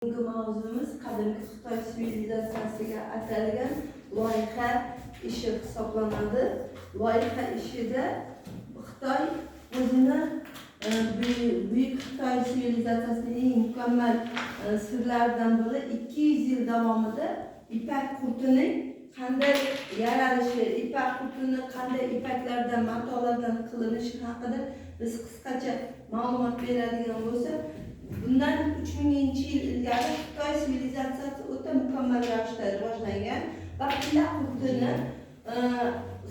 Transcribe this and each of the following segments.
Bugungi mavzumiz qadimgi Xitoy sivilizatsiyasiga atalgan loyiha ishi hisoblanadi. Loyiha ishida Xitoy o'zini buyuk Xitoy sivilizatsiyasining eng mukammal sirlaridan biri 200 yil davomida ipak qurtining qanday yaralishi, ipak qurtini qanday ipaklardan, matolardan qilinishi haqida biz qisqacha ma'lumot beradigan bo'lsak, bundan 3000 yil ilgari Xitoy sivilizatsiyasi o'ta mukammal ravishda rivojlangan va ipak qurtini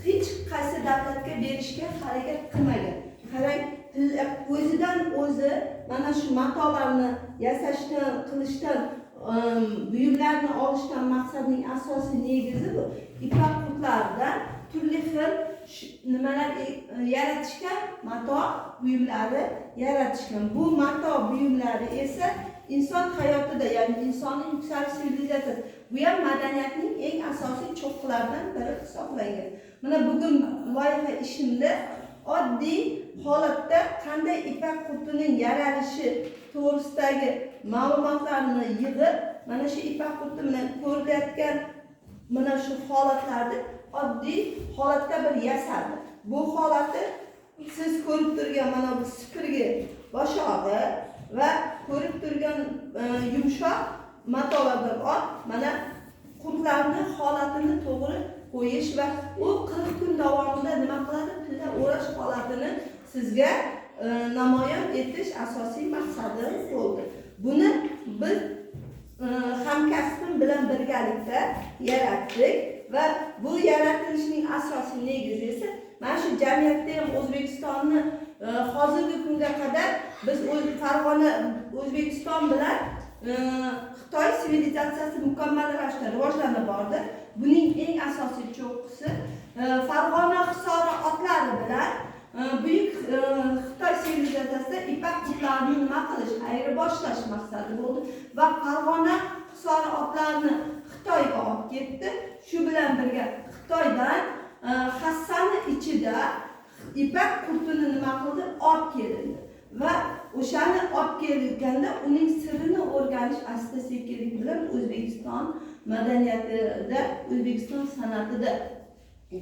hech qaysi davlatga berishga harakat qilmagan. Qarang, o'zidan o'zi mana shu matolarni yasashdan, qilishdan, buyumlarni olishdan maqsadning asosiy negizi bu ipak qurtlardan turli xil nimalar yaratishgan, mato buyumlari yaratishgan. Bu mato buyumlari esa inson hayotida, ya'ni insonning yuksalish sivilizatsiyasi, bu ham madaniyatning eng asosiy cho'qqilaridan biri hisoblangan. Mana bugun loyiha ishimda oddiy holatda qanday ipak qurtining yaralishi to'g'risidagi ma'lumotlarni yig'ib, mana shu ipak qurti bilan ko'rilayotgan mana shu holatlarni oddiy holatda bir yasadi. Bu holati siz ko'rib turgan mana bu supurgi boshog'i va ko'rib turgan yumshoq matolardan mana qurtlarni holatini to'g'ri qo'yish va u 40 kun davomida nima qiladi? Tilla o'rash holatini sizga namoyon etish asosiy maqsadim bo'ldi. Buni biz hamkasbim bilan birgalikda yaratdik va bu yaratilishning asosiy negizi esa mana shu jamiyatda ham O'zbekistonni hozirgi kunga qadar biz Farg'ona O'zbekiston bilan Xitoy sivilizatsiyasi mukammal ravishda rivojlanib bordi. Buning eng asosiy cho'qqisi Farg'ona hisori otlari bilan buyuk Xitoy sivilizatsiyasida ipak qurtlarini nima qilish, ayirboshlash maqsadi bo'ldi va Farg'ona hisori otlarini Xitoyga olib ketdi. Shu bilan birga Xitoydan hassani ichida ipak qurtini nima qildi? Olib kelindi va o'shani olib kelganda uning sirini o'rganish asta-sekinlik bilan O'zbekiston madaniyatida, O'zbekiston san'atida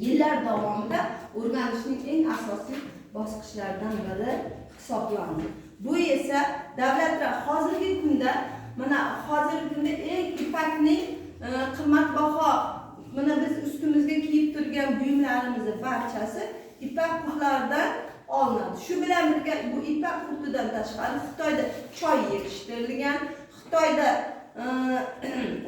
yillar davomida o'rganishning eng asosiy bosqichlaridan biri hisoblandi. Bu esa davlatlar hozirgi kunda eng ipakning qimmatbaho mana biz ustimizga kiyib turgan buyumlarimizni barchasi ipak qurtlaridan olinadi. Shu bilan birga bu ipak qurtidan tashqari Xitoyda choy yetishtirilgan, Xitoyda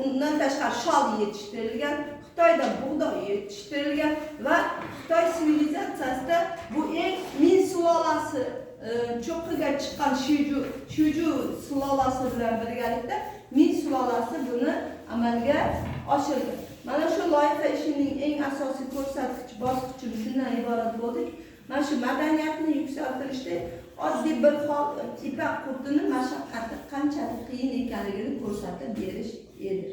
undan tashqari shol yetishtirilgan, Xitoyda bug'doy yetishtirilgan va Xitoy sivilizatsiyasida bu eng Min sulolasi cho'qqiga chiqqan Shuju sulolasi bilan birgalikda Min sulolasi buni amalga oshirdi. Mana shu loyiha ishining eng asosiy ko'rsatkich bosqichi shundan iborat bo'ldi. Mana shu madaniyatni yuksaltirishda oddiy bir ipak qurtini mashaqqati qanchalik qiyin ekanligini ko'rsatib berish edi.